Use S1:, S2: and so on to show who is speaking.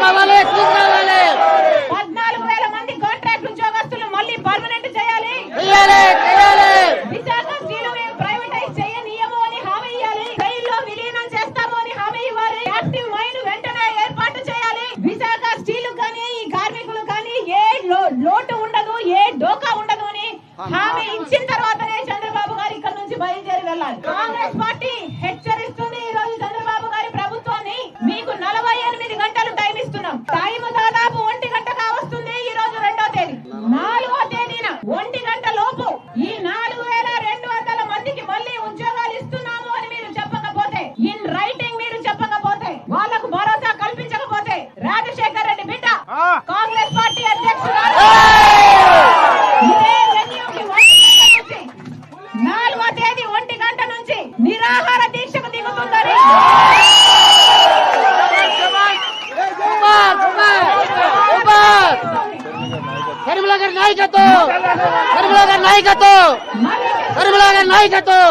S1: కావాలి, తీసుకురావాలి.
S2: 14,000 మంది కాంట్రాక్ట్ ఉద్యోగస్తులు మళ్ళీ పర్మనెంట్ చేయాలి. విశాఖ స్టీల్ ప్రైవేటైజ్ చేయనీయము అని హామీ ఇవ్వాలి. రైల్లో విలీనం చేస్తాము అని హామీ ఇవ్వాలి. యాక్టివ్ మైన్ వెంటనే ఏర్పాటు చేయాలి. విశాఖ స్టీల్ కానీ ఈ కార్మికులు కానీ ఏ లోటు ఉండదు, ఏ డోకా ఉండదు అని హామీ ఇచ్చిన తర్వాతనే చంద్రబాబు గారు ఇక్కడ నుంచి బయలుదేరి వెళ్ళాలి. కాంగ్రెస్ పార్టీ హెచ్చరిస్తుంది ఈ రోజు చంద్రబాబు గారి ప్రభుత్వాన్ని. మీకు 48 గంటలు టైం ఇస్తున్నాం. టైం దాదాపు 1 గంట కావస్తుంది. ఈ రోజు 2వ తేదీ, 4వ తేదీన 1 గంట లోపు ఈ 4,200 మందికి మళ్ళీ ఉద్యోగాలు ఇస్తున్నాము అని మీరు చెప్పకపోతే, ఇన్ రైటింగ్ మీరు చెప్పకపోతే, వాళ్లకు భరోసా కల్పించకపోతే రాజశేఖర్ రెడ్డి బిడ్డ కాంగ్రెస్ పార్టీ అధ్యక్షురాలు ఇదే వెన్యూకి 4వ తేదీ 1 గంట నుంచి నిరాహార దీక్షకు దిగుతుందని
S1: నాయకత్వం